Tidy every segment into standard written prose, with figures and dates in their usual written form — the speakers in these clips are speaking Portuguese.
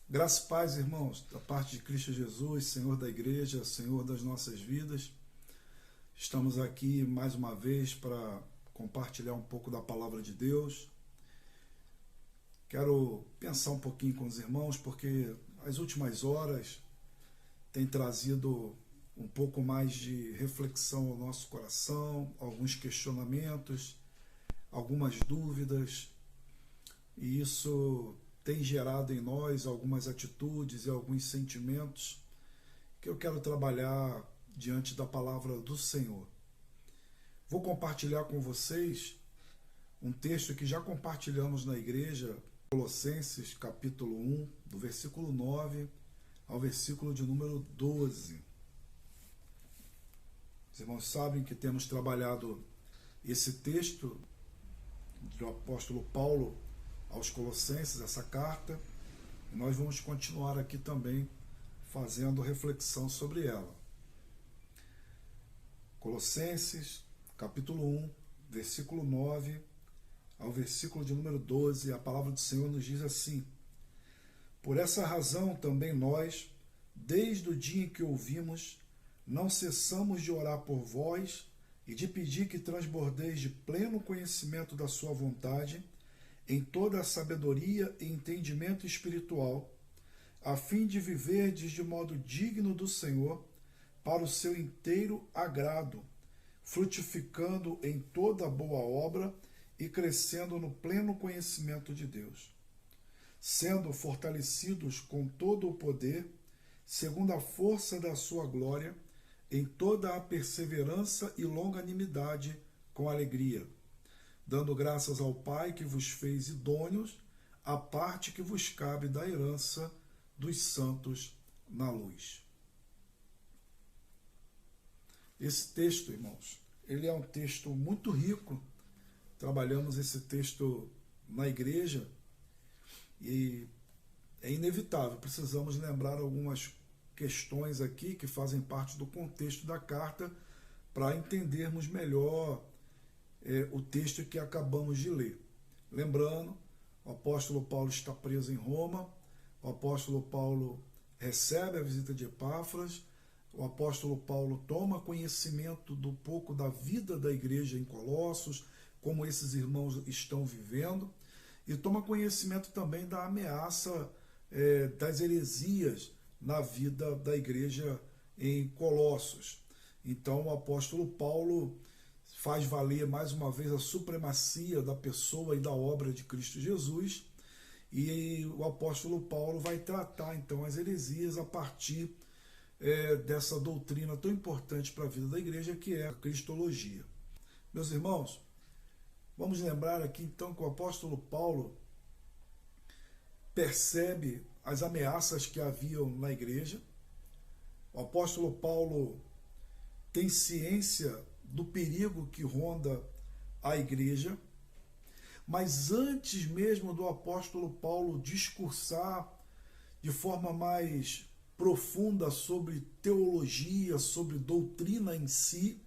Graça e paz, irmãos, da parte de Cristo Jesus, Senhor da igreja, Senhor das nossas vidas. Estamos aqui mais uma vez para compartilhar um pouco da palavra de Deus. Quero pensar um pouquinho com os irmãos, porque as últimas horas têm trazido um pouco mais de reflexão ao nosso coração, alguns questionamentos, algumas dúvidas, e isso tem gerado em nós algumas atitudes e alguns sentimentos que eu quero trabalhar diante da palavra do Senhor. Vou compartilhar com vocês um texto que já compartilhamos na igreja, Colossenses capítulo 1, do versículo 9 ao versículo de número 12. Os irmãos sabem que temos trabalhado esse texto do apóstolo Paulo aos Colossenses, essa carta, e nós vamos continuar aqui também fazendo reflexão sobre ela. Colossenses, capítulo 1, versículo 9 ao versículo de número 12, a palavra do Senhor nos diz assim: Por essa razão também nós, desde o dia em que ouvimos, não cessamos de orar por vós e de pedir que transbordeis de pleno conhecimento da sua vontade, em toda a sabedoria e entendimento espiritual, a fim de viverdes de modo digno do Senhor, para o seu inteiro agrado, frutificando em toda boa obra e crescendo no pleno conhecimento de Deus, sendo fortalecidos com todo o poder, segundo a força da sua glória, em toda a perseverança e longanimidade com alegria, dando graças ao Pai que vos fez idôneos à parte que vos cabe da herança dos santos na luz. Esse texto, irmãos, ele é um texto muito rico. Trabalhamos esse texto na igreja e é inevitável, precisamos lembrar algumas questões aqui que fazem parte do contexto da carta para entendermos melhor o texto que acabamos de ler. Lembrando, o apóstolo Paulo está preso em Roma, o apóstolo Paulo recebe a visita de Epáfras, o apóstolo Paulo toma conhecimento do pouco da vida da igreja em Colossos, como esses irmãos estão vivendo, e toma conhecimento também da ameaça das heresias na vida da igreja em Colossos. Então o apóstolo Paulo faz valer mais uma vez a supremacia da pessoa e da obra de Cristo Jesus, e o apóstolo Paulo vai tratar então as heresias a partir dessa doutrina tão importante para a vida da igreja, que é a cristologia. Meus irmãos, vamos lembrar aqui então que o apóstolo Paulo percebe as ameaças que haviam na igreja. O apóstolo Paulo tem ciência do perigo que ronda a igreja, mas antes mesmo do apóstolo Paulo discursar de forma mais profunda sobre teologia, sobre doutrina em si,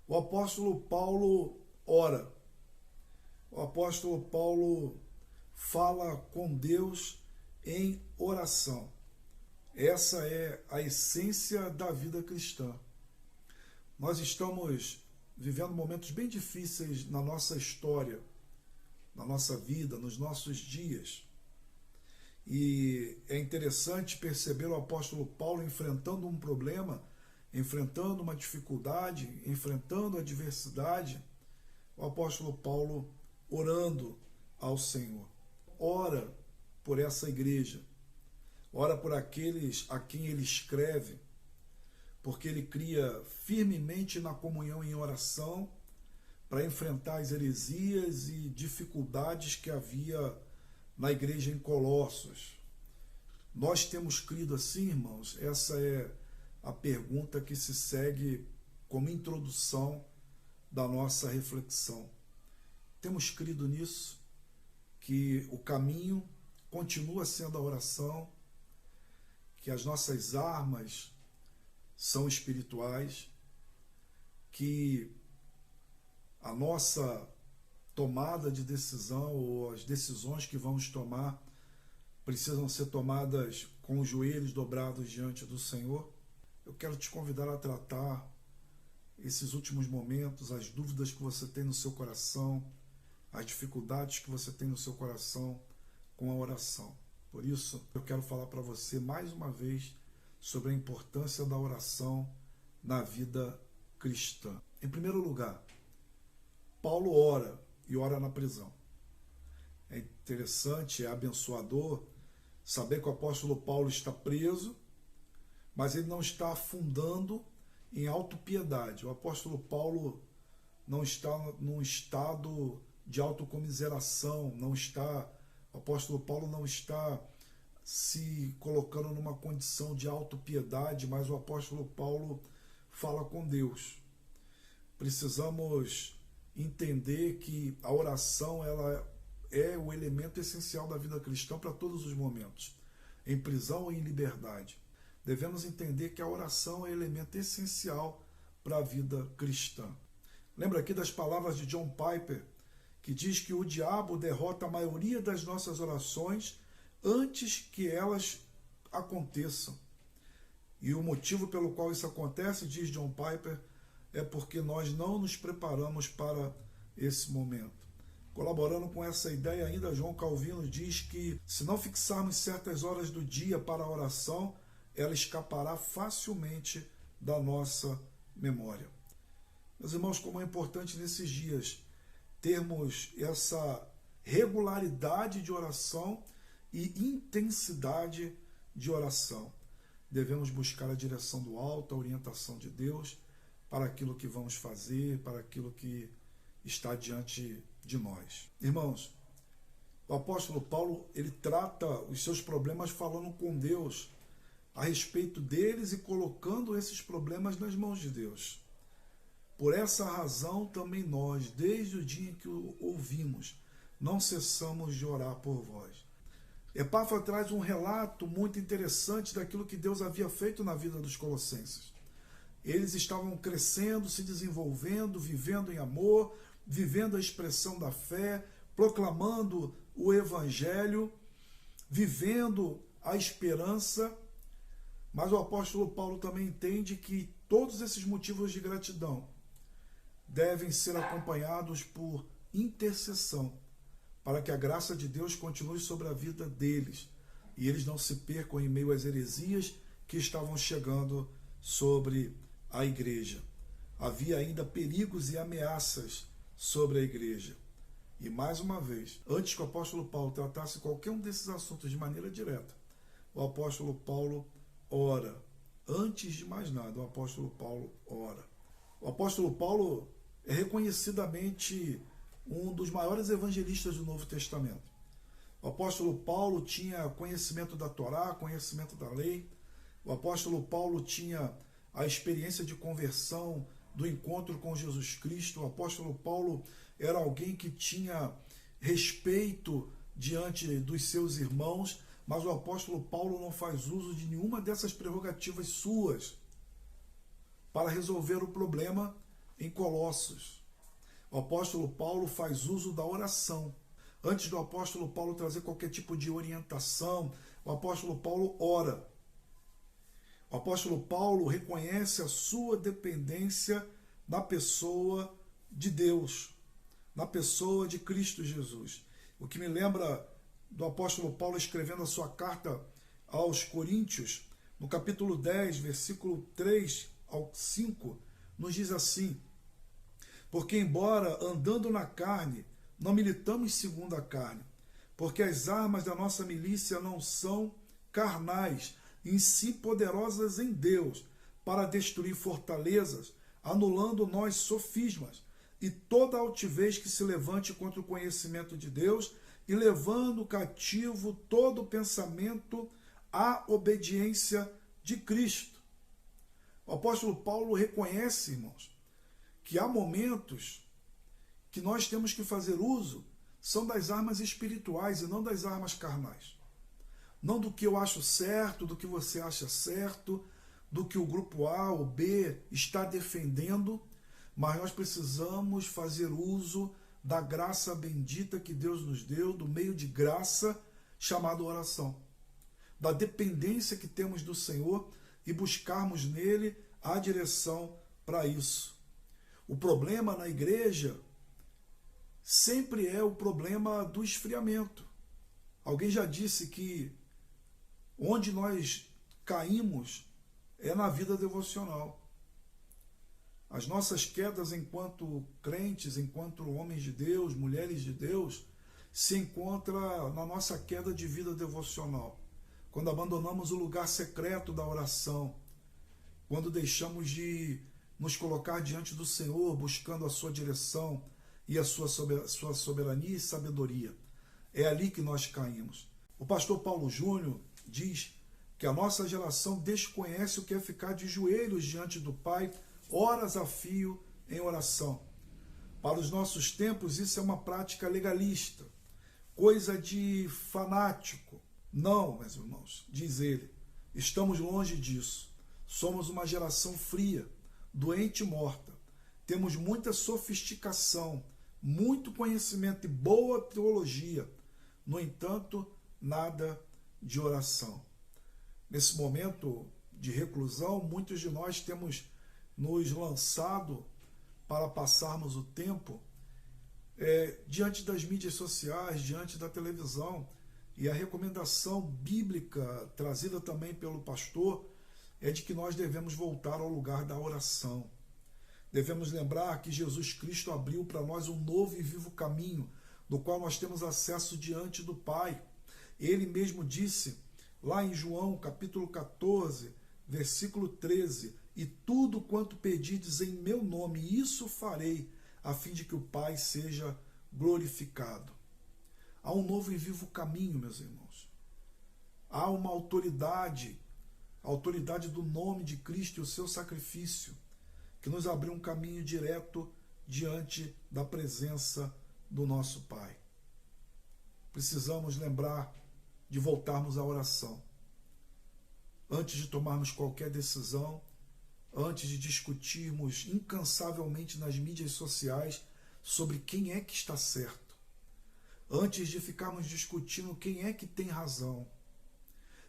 o apóstolo Paulo ora. O apóstolo Paulo fala com Deus em oração. Essa é a essência da vida cristã. Nós estamos vivendo momentos bem difíceis na nossa história, na nossa vida, nos nossos dias. E é interessante perceber o apóstolo Paulo enfrentando um problema, enfrentando uma dificuldade, enfrentando a adversidade. O apóstolo Paulo orando ao Senhor. Ora por essa igreja, ora por aqueles a quem ele escreve, porque ele cria firmemente na comunhão em oração para enfrentar as heresias e dificuldades que havia na igreja em Colossos. Nós temos crido assim, irmãos? Essa é a pergunta que se segue como introdução da nossa reflexão. Temos crido nisso? Que o caminho continua sendo a oração, que as nossas armas são espirituais, que a nossa tomada de decisão ou as decisões que vamos tomar precisam ser tomadas com os joelhos dobrados diante do Senhor. Eu quero te convidar a tratar esses últimos momentos, as dúvidas que você tem no seu coração, as dificuldades que você tem no seu coração com a oração. Por isso, eu quero falar para você mais uma vez sobre a importância da oração na vida cristã. Em primeiro lugar, Paulo ora e ora na prisão. É interessante, é abençoador saber que o apóstolo Paulo está preso, mas ele não está afundando em autopiedade. O apóstolo Paulo não está num estado de autocomiseração, o apóstolo Paulo não está se colocando numa condição de autopiedade, mas o apóstolo Paulo fala com Deus. Precisamos entender que a oração ela é o elemento essencial da vida cristã para todos os momentos, em prisão ou em liberdade. Devemos entender que a oração é elemento essencial para a vida cristã. Lembra aqui das palavras de John Piper, que diz que o diabo derrota a maioria das nossas orações antes que elas aconteçam. E o motivo pelo qual isso acontece, diz John Piper, é porque nós não nos preparamos para esse momento. Colaborando com essa ideia ainda, João Calvino diz que se não fixarmos certas horas do dia para a oração, ela escapará facilmente da nossa memória. Meus irmãos, como é importante nesses dias termos essa regularidade de oração e intensidade de oração. Devemos buscar a direção do alto, a orientação de Deus para aquilo que vamos fazer, para aquilo que está diante de nós. Irmãos, o apóstolo Paulo, ele trata os seus problemas falando com Deus a respeito deles e colocando esses problemas nas mãos de Deus. Por essa razão, também nós, desde o dia em que o ouvimos, não cessamos de orar por vós. Epáfra traz um relato muito interessante daquilo que Deus havia feito na vida dos colossenses. Eles estavam crescendo, se desenvolvendo, vivendo em amor, vivendo a expressão da fé, proclamando o evangelho, vivendo a esperança. Mas o apóstolo Paulo também entende que todos esses motivos de gratidão devem ser acompanhados por intercessão, para que a graça de Deus continue sobre a vida deles e eles não se percam em meio às heresias que estavam chegando sobre a igreja. Havia ainda perigos e ameaças sobre a igreja. E mais uma vez, antes que o apóstolo Paulo tratasse qualquer um desses assuntos de maneira direta, o apóstolo Paulo ora. Antes de mais nada, o apóstolo Paulo ora. O apóstolo Paulo é reconhecidamente um dos maiores evangelistas do Novo Testamento. O apóstolo Paulo tinha conhecimento da Torá, conhecimento da lei. O apóstolo Paulo tinha a experiência de conversão, do encontro com Jesus Cristo. O apóstolo Paulo era alguém que tinha respeito diante dos seus irmãos, mas o apóstolo Paulo não faz uso de nenhuma dessas prerrogativas suas para resolver o problema em Colossos. O apóstolo Paulo faz uso da oração. Antes do apóstolo Paulo trazer qualquer tipo de orientação, o apóstolo Paulo ora. O apóstolo Paulo reconhece a sua dependência na pessoa de Deus, na pessoa de Cristo Jesus. O que me lembra do apóstolo Paulo escrevendo a sua carta aos Coríntios, no capítulo 10, versículo 3 ao 5, nos diz assim: porque embora andando na carne, não militamos segundo a carne, porque as armas da nossa milícia não são carnais, em si poderosas em Deus, para destruir fortalezas, anulando nós sofismas, e toda altivez que se levante contra o conhecimento de Deus, e levando cativo todo pensamento à obediência de Cristo. O apóstolo Paulo reconhece, irmãos, que há momentos que nós temos que fazer uso são das armas espirituais e não das armas carnais. Não do que eu acho certo, do que você acha certo, do que o grupo A ou B está defendendo, mas nós precisamos fazer uso da graça bendita que Deus nos deu, do meio de graça chamado oração, da dependência que temos do Senhor e buscarmos nele a direção para isso. O problema na igreja sempre é o problema do esfriamento. Alguém já disse que onde nós caímos é na vida devocional. As nossas quedas enquanto crentes, enquanto homens de Deus, mulheres de Deus, se encontra na nossa queda de vida devocional. Quando abandonamos o lugar secreto da oração, quando deixamos de nos colocar diante do Senhor, buscando a sua direção e a sua soberania e sabedoria. É ali que nós caímos. O pastor Paulo Júnior diz que a nossa geração desconhece o que é ficar de joelhos diante do Pai, horas a fio em oração. Para os nossos tempos, isso é uma prática legalista, coisa de fanático. Não, meus irmãos, diz ele, estamos longe disso. Somos uma geração fria, doente e morta. Temos muita sofisticação, muito conhecimento e boa teologia. No entanto, nada de oração. Nesse momento de reclusão, muitos de nós temos nos lançado para passarmos o tempo diante das mídias sociais, diante da televisão. E a recomendação bíblica trazida também pelo pastor é de que nós devemos voltar ao lugar da oração. Devemos lembrar que Jesus Cristo abriu para nós um novo e vivo caminho, do qual nós temos acesso diante do Pai. Ele mesmo disse, lá em João, capítulo 14, versículo 13, e tudo quanto pedides em meu nome, isso farei, a fim de que o Pai seja glorificado. Há um novo e vivo caminho, meus irmãos. Há uma autoridade, a autoridade do nome de Cristo e o seu sacrifício, que nos abriu um caminho direto diante da presença do nosso Pai. Precisamos lembrar de voltarmos à oração. Antes de tomarmos qualquer decisão, antes de discutirmos incansavelmente nas mídias sociais sobre quem é que está certo, antes de ficarmos discutindo quem é que tem razão,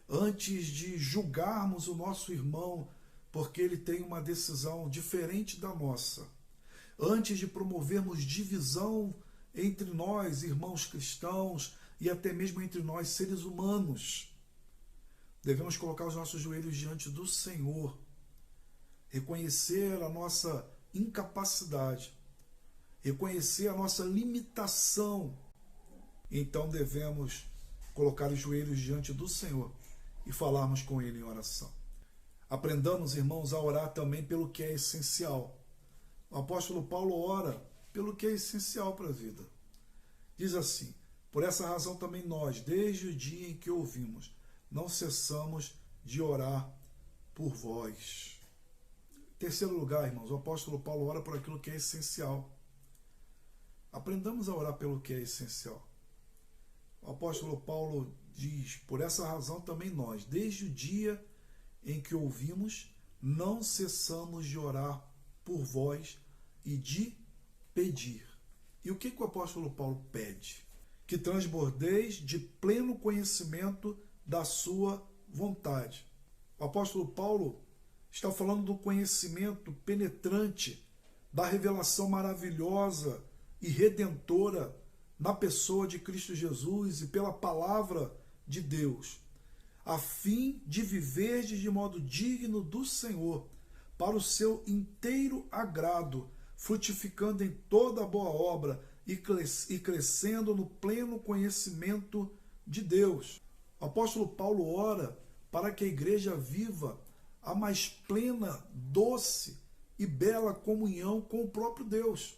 antes de julgarmos o nosso irmão porque ele tem uma decisão diferente da nossa, antes de promovermos divisão entre nós, irmãos cristãos, e até mesmo entre nós, seres humanos, devemos colocar os nossos joelhos diante do Senhor, reconhecer a nossa incapacidade, reconhecer a nossa limitação. Então devemos colocar os joelhos diante do Senhor e falarmos com Ele em oração. Aprendamos, irmãos, a orar também pelo que é essencial. O apóstolo Paulo ora pelo que é essencial para a vida. Diz assim, por essa razão também nós, desde o dia em que ouvimos, não cessamos de orar por vós. Em terceiro lugar, irmãos, o apóstolo Paulo ora por aquilo que é essencial. Aprendamos a orar pelo que é essencial. O apóstolo Paulo diz, por essa razão também nós, desde o dia em que ouvimos, não cessamos de orar por vós e de pedir. E o que o apóstolo Paulo pede? Que transbordeis de pleno conhecimento da sua vontade. O apóstolo Paulo está falando do conhecimento penetrante, da revelação maravilhosa e redentora na pessoa de Cristo Jesus e pela palavra de Deus, a fim de viverdes de modo digno do Senhor, para o seu inteiro agrado, frutificando em toda boa obra e crescendo no pleno conhecimento de Deus. O apóstolo Paulo ora para que a igreja viva a mais plena, doce e bela comunhão com o próprio Deus.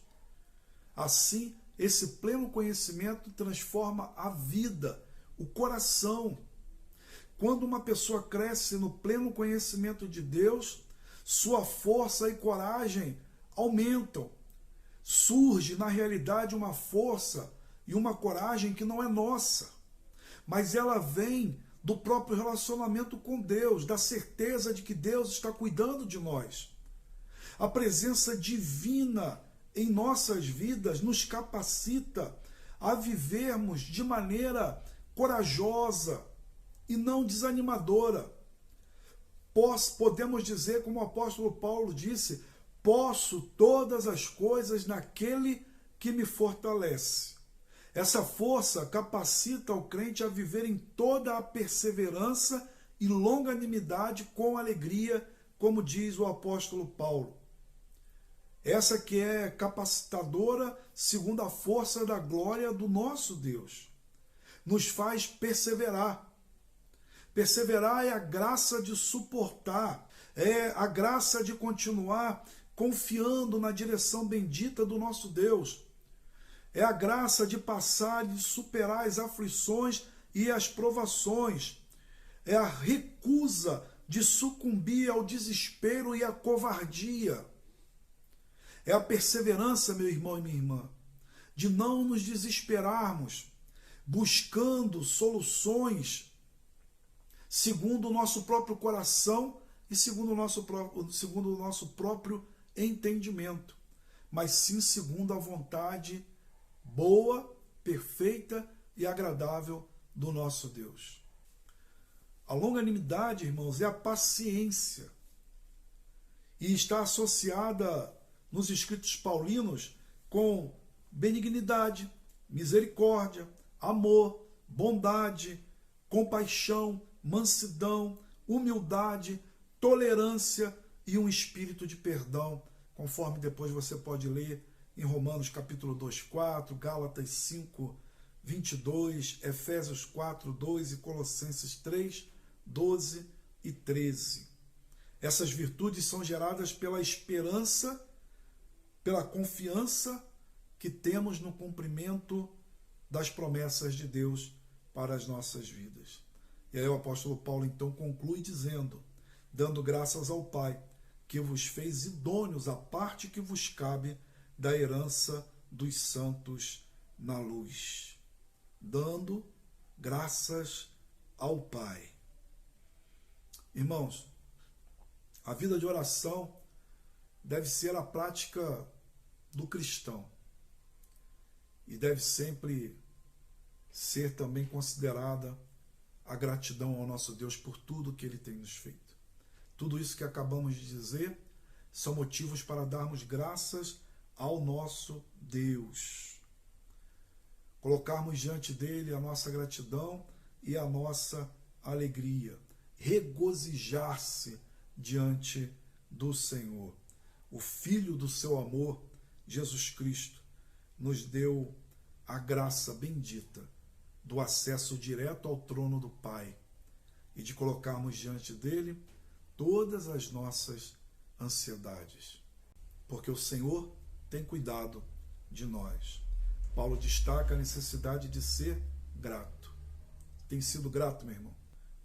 Assim, esse pleno conhecimento transforma a vida, o coração. Quando uma pessoa cresce no pleno conhecimento de Deus, sua força e coragem aumentam. Surge, na realidade, uma força e uma coragem que não é nossa, mas ela vem do próprio relacionamento com Deus, da certeza de que Deus está cuidando de nós. A presença divina em nossas vidas nos capacita a vivermos de maneira corajosa e não desanimadora. Podemos dizer, como o apóstolo Paulo disse, posso todas as coisas naquele que me fortalece. Essa força capacita o crente a viver em toda a perseverança e longanimidade com alegria, como diz o apóstolo Paulo. Essa que é capacitadora segundo a força da glória do nosso Deus. Nos faz perseverar. Perseverar é a graça de suportar, é a graça de continuar confiando na direção bendita do nosso Deus. É a graça de passar e de superar as aflições e as provações. É a recusa de sucumbir ao desespero e à covardia. É a perseverança, meu irmão e minha irmã, de não nos desesperarmos, buscando soluções segundo o nosso próprio coração e segundo o nosso próprio entendimento, mas sim segundo a vontade boa, perfeita e agradável do nosso Deus. A longanimidade, irmãos, é a paciência e está associada nos escritos paulinos com benignidade, misericórdia, amor, bondade, compaixão, mansidão, humildade, tolerância e um espírito de perdão, conforme depois você pode ler em Romanos capítulo 2, 4, Gálatas 5, 22, Efésios 4, 2 e Colossenses 3, 12 e 13. Essas virtudes são geradas pela esperança, pela confiança que temos no cumprimento das promessas de Deus para as nossas vidas. E aí o apóstolo Paulo então conclui dizendo, dando graças ao Pai, que vos fez idôneos à parte que vos cabe da herança dos santos na luz. Dando graças ao Pai. Irmãos, a vida de oração deve ser a prática do cristão e deve sempre ser também considerada a gratidão ao nosso Deus por tudo que Ele tem nos feito. Tudo isso que acabamos de dizer são motivos para darmos graças ao nosso Deus. Colocarmos diante dele a nossa gratidão e a nossa alegria. Regozijar-se diante do Senhor. O Filho do seu amor, Jesus Cristo, nos deu a graça bendita do acesso direto ao trono do Pai e de colocarmos diante dele todas as nossas ansiedades. Porque o Senhor tem cuidado de nós. Paulo destaca a necessidade de ser grato. Tem sido grato, meu irmão?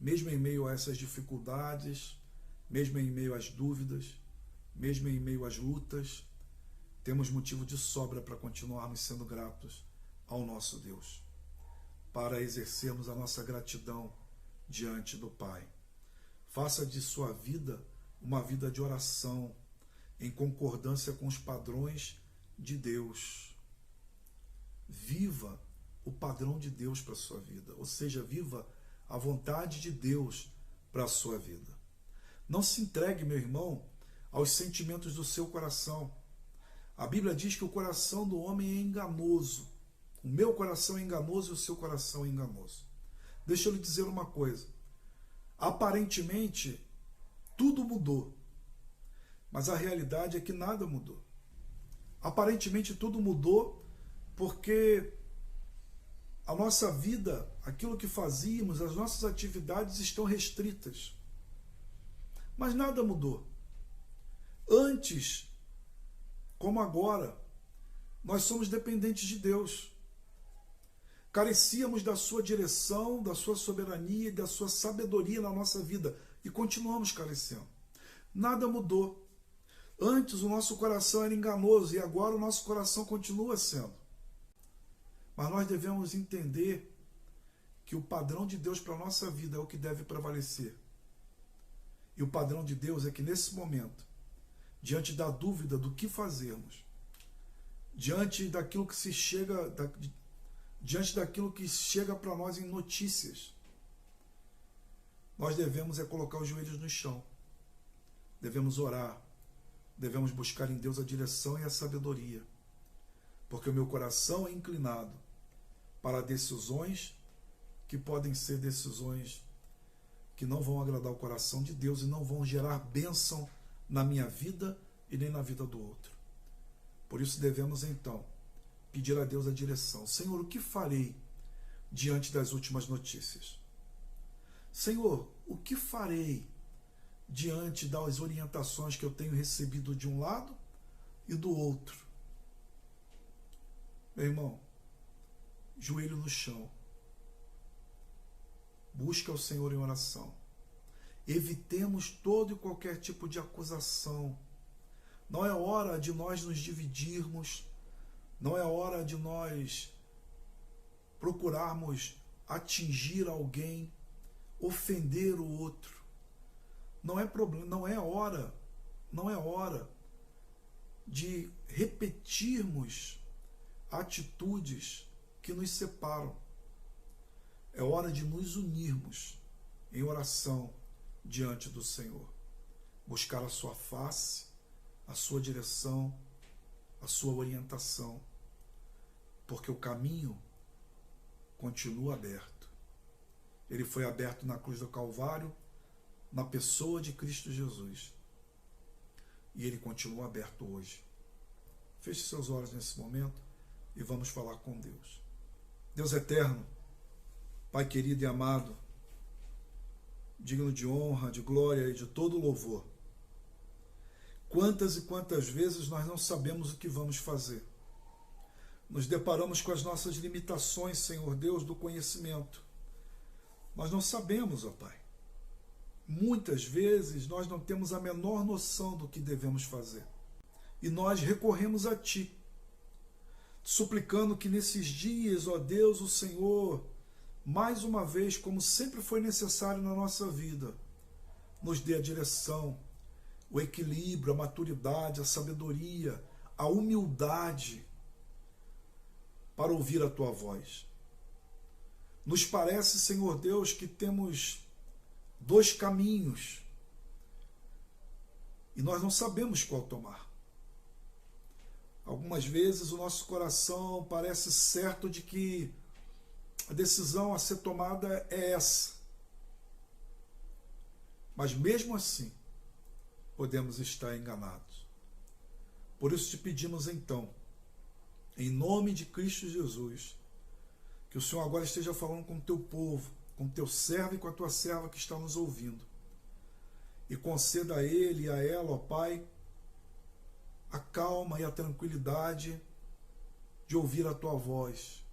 Mesmo em meio a essas dificuldades, mesmo em meio às dúvidas, mesmo em meio às lutas, temos motivo de sobra para continuarmos sendo gratos ao nosso Deus, para exercermos a nossa gratidão diante do Pai. Faça de sua vida uma vida de oração, em concordância com os padrões de Deus. Viva o padrão de Deus para a sua vida, ou seja, viva a vontade de Deus para a sua vida. Não se entregue, meu irmão, aos sentimentos do seu coração. A Bíblia diz que o coração do homem é enganoso. O meu coração é enganoso e o seu coração é enganoso. Deixa eu lhe dizer uma coisa. Aparentemente, tudo mudou. Mas a realidade é que nada mudou. Aparentemente, tudo mudou porque a nossa vida, aquilo que fazíamos, as nossas atividades estão restritas. Mas nada mudou. Antes, como agora, nós somos dependentes de Deus. Carecíamos da sua direção, da sua soberania e da sua sabedoria na nossa vida. E continuamos carecendo. Nada mudou. Antes o nosso coração era enganoso e agora o nosso coração continua sendo. Mas nós devemos entender que o padrão de Deus para a nossa vida é o que deve prevalecer. E o padrão de Deus é que nesse momento, diante da dúvida do que fazermos, diante daquilo que se chega, diante daquilo que chega para nós em notícias, nós devemos colocar os joelhos no chão, devemos orar, devemos buscar em Deus a direção e a sabedoria, porque o meu coração é inclinado para decisões que podem ser decisões que não vão agradar o coração de Deus e não vão gerar bênção na minha vida e nem na vida do outro. Por isso devemos então pedir a Deus a direção. Senhor, o que farei diante das últimas notícias? Senhor, o que farei diante das orientações que eu tenho recebido de um lado e do outro? Meu irmão, joelho no chão. Busca o Senhor em oração. Evitemos todo e qualquer tipo de acusação. Não é hora de nós nos dividirmos. Não é hora de nós procurarmos atingir alguém, ofender o outro. Não é problema, não é hora de repetirmos atitudes que nos separam. É hora de nos unirmos em oração diante do Senhor. Buscar a sua face, a sua direção, a sua orientação. Porque o caminho continua aberto. Ele foi aberto na cruz do Calvário, na pessoa de Cristo Jesus. E ele continua aberto hoje. Feche seus olhos nesse momento e vamos falar com Deus. Deus eterno, Pai querido e amado, digno de honra, de glória e de todo louvor. Quantas e quantas vezes nós não sabemos o que vamos fazer. Nos deparamos com as nossas limitações, Senhor Deus, do conhecimento. Nós não sabemos, ó Pai. Muitas vezes nós não temos a menor noção do que devemos fazer. E nós recorremos a Ti, suplicando que nesses dias, ó Deus, o Senhor, mais uma vez, como sempre foi necessário na nossa vida, nos dê a direção, o equilíbrio, a maturidade, a sabedoria, a humildade para ouvir a Tua voz. Nos parece, Senhor Deus, que temos dois caminhos e nós não sabemos qual tomar. Algumas vezes o nosso coração parece certo de que a decisão a ser tomada é essa. Mas mesmo assim, podemos estar enganados. Por isso te pedimos então, em nome de Cristo Jesus, que o Senhor agora esteja falando com o teu povo, com o teu servo e com a tua serva que está nos ouvindo. E conceda a ele e a ela, ó Pai, a calma e a tranquilidade de ouvir a tua voz,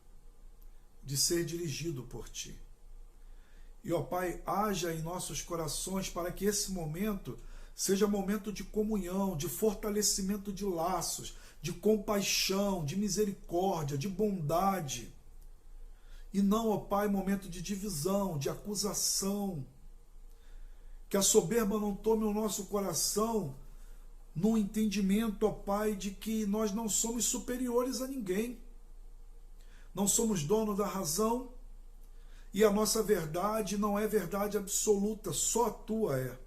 de ser dirigido por ti. E, ó Pai, haja em nossos corações para que esse momento seja momento de comunhão, de fortalecimento de laços, de compaixão, de misericórdia, de bondade. E não, ó Pai, momento de divisão, de acusação. Que a soberba não tome o nosso coração no entendimento, ó Pai, de que nós não somos superiores a ninguém. Não somos donos da razão e a nossa verdade não é verdade absoluta, só a Tua é.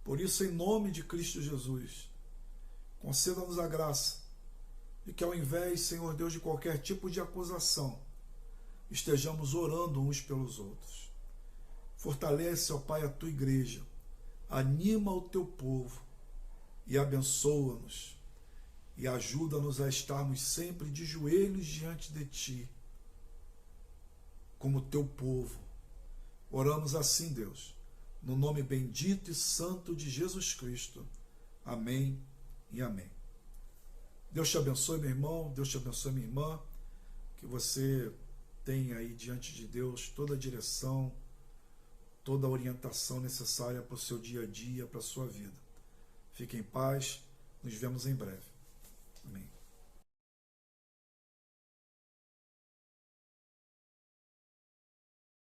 Por isso, em nome de Cristo Jesus, conceda-nos a graça de que ao invés, Senhor Deus, de qualquer tipo de acusação, estejamos orando uns pelos outros. Fortalece, ó Pai, a Tua igreja, anima o Teu povo e abençoa-nos e ajuda-nos a estarmos sempre de joelhos diante de Ti, como Teu povo. Oramos assim, Deus, no nome bendito e santo de Jesus Cristo. Amém e amém. Deus te abençoe, meu irmão, Deus te abençoe, minha irmã, que você tenha aí diante de Deus toda a direção, toda a orientação necessária para o seu dia a dia, para a sua vida. Fique em paz, nos vemos em breve. Amém.